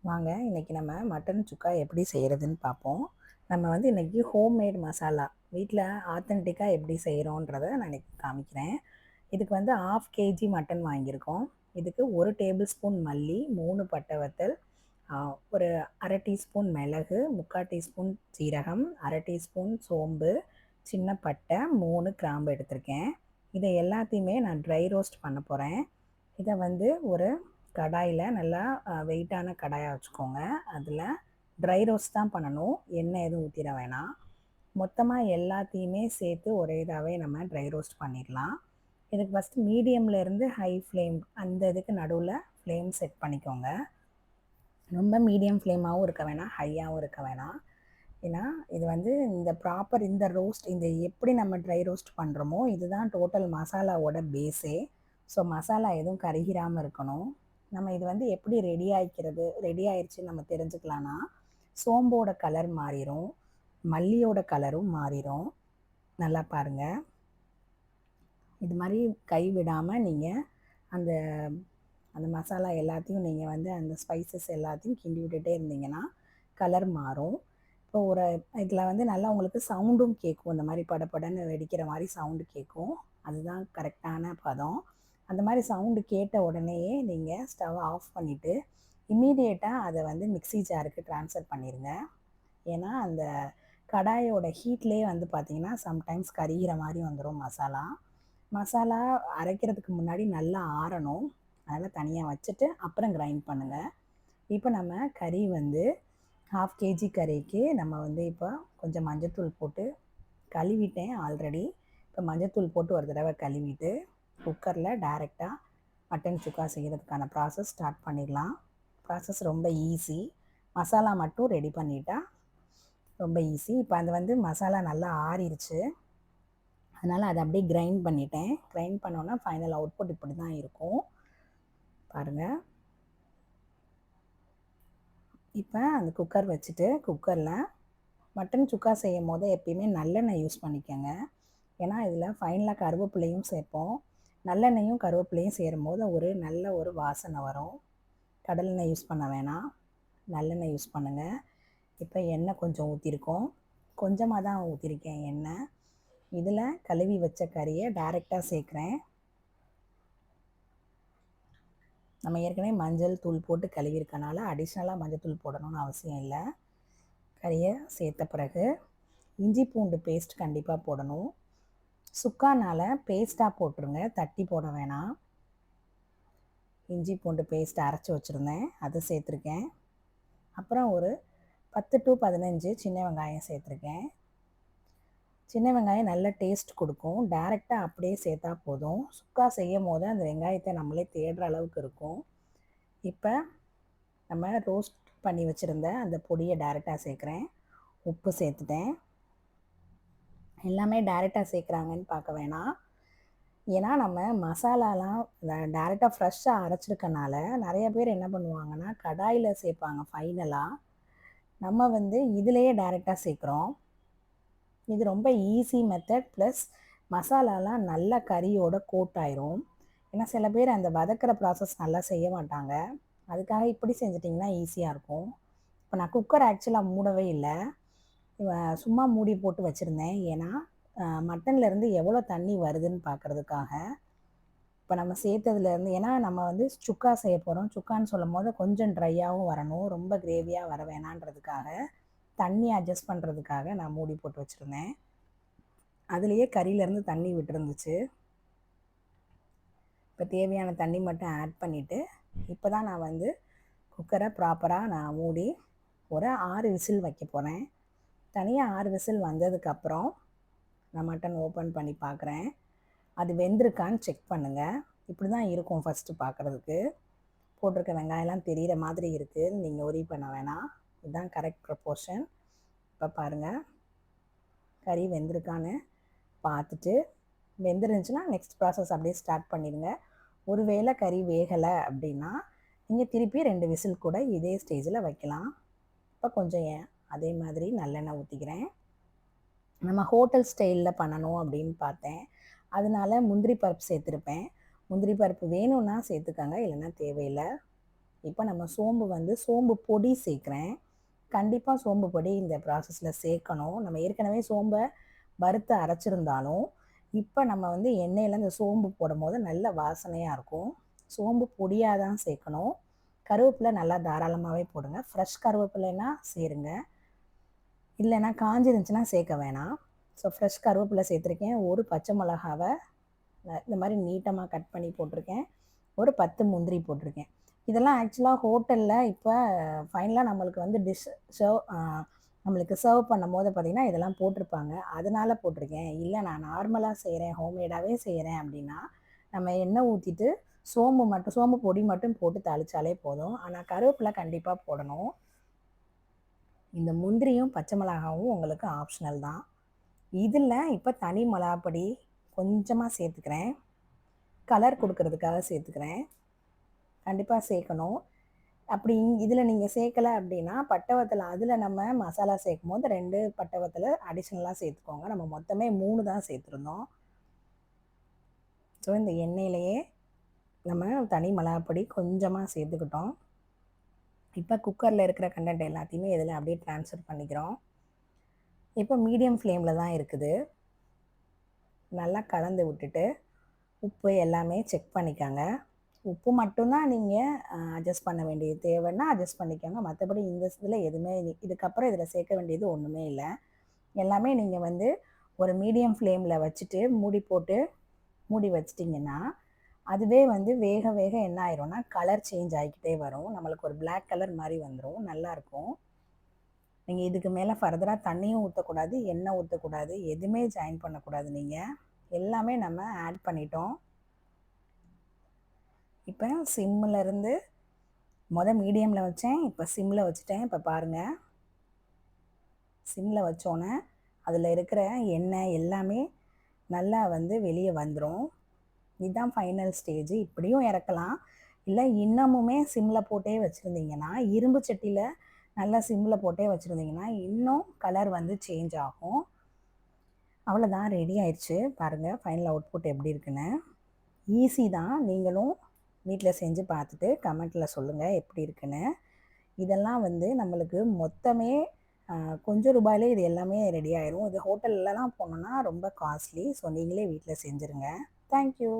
வாங்க இன்றைக்கி நம்ம மட்டன் சுக்கா எப்படி செய்கிறதுன்னு பார்ப்போம். நம்ம வந்து இன்றைக்கி ஹோம்மேட் மசாலா வீட்டில் ஆத்தென்டிக்காக எப்படி செய்கிறோன்றத நான் இன்றைக்கி காமிக்கிறேன். இதுக்கு வந்து 1/2 கேஜி மட்டன் வாங்கியிருக்கோம். இதுக்கு 1 டேபிள் ஸ்பூன் மல்லி, 3 பட்டை வத்தல், ஒரு 1/2 டீஸ்பூன் மிளகு, 3/4 டீஸ்பூன் சீரகம், 1/2 டீஸ்பூன் சோம்பு, சின்ன பட்டை, 3 கிராம்பு எடுத்திருக்கேன். இதை எல்லாத்தையுமே நான் ட்ரை ரோஸ்ட் பண்ண போகிறேன். இதை வந்து ஒரு கடாயில் நல்லா வெயிட்டான கடாயாக வச்சுக்கோங்க. அதில் ட்ரை ரோஸ்ட் தான் பண்ணணும், எண்ணெய் எதுவும் ஊற்றிட வேணாம். மொத்தமாக எல்லாத்தையுமே சேர்த்து ஒரே இதாகவே நம்ம ட்ரை ரோஸ்ட் பண்ணிடலாம். இதுக்கு ஃபஸ்ட்டு மீடியம்லேருந்து ஹை ஃப்ளேம் அந்த இதுக்கு நடுவில் ஃப்ளேம் செட் பண்ணிக்கோங்க. ரொம்ப மீடியம் ஃப்ளேமாகவும் இருக்க வேணாம், ஹையாகவும் இருக்க வேணாம். ஏன்னா இது வந்து இந்த ப்ராப்பர் இந்த ரோஸ்ட் இந்த எப்படி நம்ம ட்ரை ரோஸ்ட் பண்ணுறோமோ இதுதான் டோட்டல் மசாலாவோட பேஸே. ஸோ மசாலா எதுவும் கருகிராமல் இருக்கணும். நம்ம இது வந்து எப்படி ரெடி ஆயிடுச்சுன்னு நம்ம தெரிஞ்சுக்கலான்னா, சோம்போட கலர் மாறிடும், மல்லியோட கலரும் மாறிடும். நல்லா பாருங்கள். இது மாதிரி கை விடாமல் நீங்கள் அந்த அந்த மசாலா எல்லாத்தையும் நீங்கள் வந்து அந்த ஸ்பைசஸ் எல்லாத்தையும் கிண்டி விட்டுட்டே இருந்தீங்கன்னா கலர் மாறும். இப்போ ஒரு இதில் வந்து நல்லா உங்களுக்கு சவுண்டும் கேட்கும், இந்த மாதிரி படப்படன்னு வெடிக்கிற மாதிரி சவுண்டு கேட்கும். அதுதான் கரெக்டான பதம். அந்த மாதிரி சவுண்டு கேட்ட உடனேயே நீங்கள் ஸ்டவ் ஆஃப் பண்ணிவிட்டு இம்மீடியேட்டாக அதை வந்து மிக்ஸி ஜாருக்கு ட்ரான்ஸ்ஃபர் பண்ணிடுங்க. ஏன்னா அந்த கடாயோட ஹீட்லேயே வந்து பார்த்திங்கன்னா சம்டைம்ஸ் கரிகிற மாதிரி வந்துடும் மசாலா அரைக்கிறதுக்கு முன்னாடி நல்லா ஆறணும். அதெல்லாம் தனியாக வச்சுட்டு அப்புறம் கிரைண்ட் பண்ணுங்கள். இப்போ நம்ம கறி வந்து 1/2 கேஜி கறிக்கு நம்ம வந்து இப்போ கொஞ்சம் மஞ்சத்தூள் போட்டு கழுவிட்டேன் ஆல்ரெடி. இப்போ மஞ்சத்தூள் போட்டு ஒரு தடவை கழுவிட்டு குக்கரில் டைரெக்டாக மட்டன் சுக்கா செய்கிறதுக்கான ப்ராசஸ் ஸ்டார்ட் பண்ணிடலாம். ப்ராசஸ் ரொம்ப ஈஸி. மசாலா மட்டும் ரெடி பண்ணிட்டா ரொம்ப ஈஸி. இப்போ அது வந்து மசாலா நல்லா ஆறிடுச்சு, அதனால் அதை அப்படியே கிரைண்ட் பண்ணிட்டேன். கிரைண்ட் பண்ணோன்னா ஃபைனல் அவுட்புட் இப்படி தான் இருக்கும் பாருங்கள். இப்போ அந்த குக்கர் வச்சுட்டு குக்கரில் மட்டன் சுக்கா செய்யும் போது எப்பயுமே நல்லெண்ணெய் யூஸ் பண்ணிக்கோங்க. ஏன்னா இதில் ஃபைனலாக கருவேப்பிலையும் சேர்ப்போம். நல்லெண்ணெயும் கருவேப்பிலையும் சேரும் போது நல்ல ஒரு வாசனை வரும். கடலெண்ணெய் யூஸ் பண்ண வேணாம், நல்லெண்ணெய் யூஸ் பண்ணுங்கள். இப்போ எண்ணெய் கொஞ்சம் ஊற்றிருக்கோம், கொஞ்சமாக தான் ஊற்றிருக்கேன் எண்ணெய். இதில் கழுவி வச்ச கறியை டைரெக்டாக சேர்க்குறேன். நம்ம ஏற்கனவே மஞ்சள் தூள் போட்டு கழுவிருக்கனால அடிஷ்னலாக மஞ்சள் தூள் போடணும்னு அவசியம் இல்லை. கறியை சேர்த்த பிறகு இஞ்சி பூண்டு பேஸ்ட் கண்டிப்பாக போடணும். சுக்கானால் பேஸ்ட்டாக போட்டுருங்க, தட்டி போட வேணாம். இஞ்சி பூண்டு பேஸ்ட் அரைச்சி வச்சுருந்தேன், அதை சேர்த்துருக்கேன். அப்புறம் ஒரு 10 to 15 சின்ன வெங்காயம் சேர்த்துருக்கேன். சின்ன வெங்காயம் நல்ல டேஸ்ட் கொடுக்கும். டைரெக்டாக அப்படியே சேர்த்தா போதும். சுக்கா செய்யும் போது அந்த வெங்காயத்தை நம்மளே தேடுற அளவுக்கு இருக்கும். இப்போ நம்ம ரோஸ்ட் பண்ணி வச்சுருந்த அந்த பொடியை டைரெக்டாக சேர்க்குறேன். உப்பு சேர்த்துட்டேன். எல்லாமே டைரெக்டாக சேர்க்குறாங்கன்னு பார்க்க வேணாம். ஏன்னா நம்ம மசாலாலாம் டைரெக்டாக ஃப்ரெஷ்ஷாக அரைச்சிருக்கனால நிறைய பேர் என்ன பண்ணுவாங்கன்னா கடாயில் சேர்ப்பாங்க ஃபைனலாக. நம்ம வந்து இதிலையே டைரெக்டாக சேர்க்குறோம். இது ரொம்ப ஈஸி மெத்தட். ப்ளஸ் மசாலாலாம் நல்லா கறியோட கோட் ஆயிரும். ஏன்னா சில பேர் அந்த வதக்கிற ப்ராசஸ் நல்லா செய்ய மாட்டாங்க. அதுக்காக இப்படி செஞ்சிட்டிங்கன்னா ஈஸியாக இருக்கும். இப்போ நான் குக்கர் ஆக்சுவலாக மூடவே இல்லை, சும்மா மூடி போட்டு வச்சுருந்தேன். ஏன்னா மட்டன்லேருந்து எவ்வளோ தண்ணி வருதுன்னு பார்க்குறதுக்காக. இப்போ நம்ம சேர்த்ததுலேருந்து, ஏன்னா நம்ம வந்து சுக்கா செய்ய போகிறோம், சுக்கான்னு சொல்லும் போது கொஞ்சம் ட்ரையாகவும் வரணும், ரொம்ப கிரேவியாக வர வேணான்றதுக்காக, தண்ணி அட்ஜஸ்ட் பண்ணுறதுக்காக நான் மூடி போட்டு வச்சுருந்தேன். அதுலேயே கறியிலேருந்து தண்ணி விட்டுருந்துச்சு. இப்போ தேவையான தண்ணி மட்டும் ஆட் பண்ணிவிட்டு இப்போ தான் நான் வந்து குக்கரை ப்ராப்பராக நான் மூடி ஒரு 6 விசில் வைக்க போகிறேன். தனியாக 6 விசில் வந்ததுக்கப்புறம் நான் மட்டன் ஓப்பன் பண்ணி பார்க்குறேன். அது வெந்திருக்கான்னு செக் பண்ணுங்கள். இப்படி தான் இருக்கும் ஃபஸ்ட்டு பார்க்குறதுக்கு. போட்டிருக்க வெங்காயம்லாம் தெரிகிற மாதிரி இருக்குது, நீங்கள் ஒரி பண்ண வேணாம். இதுதான் கரெக்ட் ப்ரொப்போர்ஷன். இப்போ பாருங்கள், கறி வெந்திருக்கான்னு பார்த்துட்டு, வெந்துருந்துச்சுன்னா நெக்ஸ்ட் ப்ராசஸ் அப்படியே ஸ்டார்ட் பண்ணிடுங்க. ஒருவேளை கறி வேகலை அப்படின்னா நீங்கள் திருப்பி 2 விசில் கூட இதே ஸ்டேஜில் வைக்கலாம். இப்போ கொஞ்சம் அதே மாதிரி நல்லெண்ணெய் ஊற்றிக்கிறேன். நம்ம ஹோட்டல் ஸ்டைலில் பண்ணணும் அப்படின்னு பார்த்தேன், அதனால முந்திரி பருப்பு சேர்த்துருப்பேன். முந்திரி பருப்பு வேணும்னா சேர்த்துக்கங்க, இல்லைன்னா தேவையில்லை. இப்போ நம்ம சோம்பு பொடி சேர்க்குறேன். கண்டிப்பாக சோம்பு பொடி இந்த ப்ராசஸில் சேர்க்கணும். நம்ம ஏற்கனவே சோம்பை வறுத்து அரைச்சிருந்தாலும் இப்போ நம்ம வந்து எண்ணெயில் இந்த சோம்பு போடும்போது நல்ல வாசனையாக இருக்கும். சோம்பு பொடியாக தான் சேர்க்கணும். கருவேப்பிலை நல்லா தாராளமாகவே போடுங்க. ஃப்ரெஷ் கருவேப்பிலைன்னா சேருங்க, இல்லைன்னா காஞ்சிருந்துச்சுன்னா சேர்க்க வேணாம். ஸோ ஃப்ரெஷ் கருவேப்பிலை சேர்த்துருக்கேன். ஒரு பச்சை மிளகாவை இந்த மாதிரி நீட்டமாக கட் பண்ணி போட்டிருக்கேன். ஒரு 10 முந்திரி போட்டிருக்கேன். இதெல்லாம் ஆக்சுவலாக ஹோட்டலில் இப்போ ஃபைனலாக நம்மளுக்கு வந்து நம்மளுக்கு சர்வ் பண்ணும்போது பார்த்திங்கன்னா இதெல்லாம் போட்டிருப்பாங்க, அதனால போட்டிருக்கேன். இல்லை நான் நார்மலாக செய்கிறேன், ஹோம்மேடாகவே செய்கிறேன் அப்படின்னா நம்ம எண்ணெய் ஊற்றிட்டு சோம்பு பொடி மட்டும் போட்டு தாளித்தாலே போதும். ஆனால் கருவேப்பிலை கண்டிப்பாக போடணும். இந்த முந்திரியும் பச்சை மிளகாவும் உங்களுக்கு ஆப்ஷனல் தான். இதில் இப்போ தனி மிளகாப்பொடி கொஞ்சமாக சேர்த்துக்கிறேன், கலர் கொடுக்கறதுக்காக சேர்த்துக்கிறேன். கண்டிப்பாக சேர்க்கணும். அப்படி இதில் நீங்கள் சேர்க்கலை அப்படின்னா பட்டை வத்தல் அதில் நம்ம மசாலா சேர்க்கும் போது 2 பட்டை வத்தலை அடிஷ்னலாக சேர்த்துக்கோங்க. நம்ம மொத்தமே 3 தான் சேர்த்துருந்தோம். ஸோ இந்த எண்ணெயிலேயே நம்ம தனி மிளகாப்பொடி கொஞ்சமாக சேர்த்துக்கிட்டோம். இப்போ குக்கரில் இருக்கிற கண்டென்ட் எல்லாத்தையுமே இதில் அப்படியே ட்ரான்ஸ்ஃபர் பண்ணிக்கிறோம். இப்போ மீடியம் ஃப்ளேமில் தான் இருக்குது. நல்லா கலந்து விட்டுட்டு உப்பு எல்லாமே செக் பண்ணிக்கோங்க. உப்பு மட்டும்தான் நீங்கள் அட்ஜஸ்ட் பண்ண வேண்டியது, தேவைன்னா அட்ஜஸ்ட் பண்ணிக்கோங்க. மற்றபடி இந்த இதில் எதுவுமே இதுக்கப்புறம் இதில் சேர்க்க வேண்டியது ஒன்றுமே இல்லை. எல்லாமே நீங்கள் வந்து ஒரு மீடியம் ஃப்ளேமில் வச்சுட்டு மூடி வச்சிட்டிங்கன்னா அதுவே வந்து வேக வேக என்ன ஆயிரும்னா கலர் சேஞ்ச் ஆகிக்கிட்டே வரும். நம்மளுக்கு ஒரு பிளாக் கலர் மாதிரி வந்துடும், நல்லாயிருக்கும். நீங்கள் இதுக்கு மேலே ஃபர்தராக தண்ணியும் ஊற்றக்கூடாது, எண்ணெய் ஊற்றக்கூடாது, எதுவுமே ஜாயின் பண்ணக்கூடாது. நீங்கள் எல்லாமே நம்ம ஆட் பண்ணிட்டோம். இப்போ சிம்மில் இருந்து மீடியமில் வச்சேன், இப்போ சிம்மில் வச்சுட்டேன். இப்போ பாருங்கள், சிம்மில் வச்சோன்னே அதில் இருக்கிற எண்ணெய் எல்லாமே நல்லா வந்து வெளியே வந்துடும். இதுதான் ஃபைனல் ஸ்டேஜ். இப்படியும் இறக்கலாம், இல்லை இன்னமுமே சிம்மில் போட்டே வச்சுருந்தீங்கன்னா, இரும்பு சட்டியில் நல்லா சிம்மில் போட்டே வச்சுருந்தீங்கன்னா இன்னும் கலர் வந்து சேஞ்ச் ஆகும். அவ்வளோதான், ரெடி ஆயிடுச்சு. பாருங்கள் ஃபைனல் அவுட்புட் எப்படி இருக்குன்னு. ஈஸி தான், நீங்களும் வீட்டில் செஞ்சு பார்த்துட்டு கமெண்ட்டில் சொல்லுங்கள் எப்படி இருக்குன்னு. இதெல்லாம் வந்து நம்மளுக்கு மொத்தமே கொஞ்சம் ரூபாயிலே இது எல்லாமே ரெடி ஆயிரும். இது ஹோட்டல்லலாம் போனோன்னா ரொம்ப காஸ்ட்லி. ஸோ நீங்களே வீட்டில் செஞ்சுருங்க. தேங்க்யூ.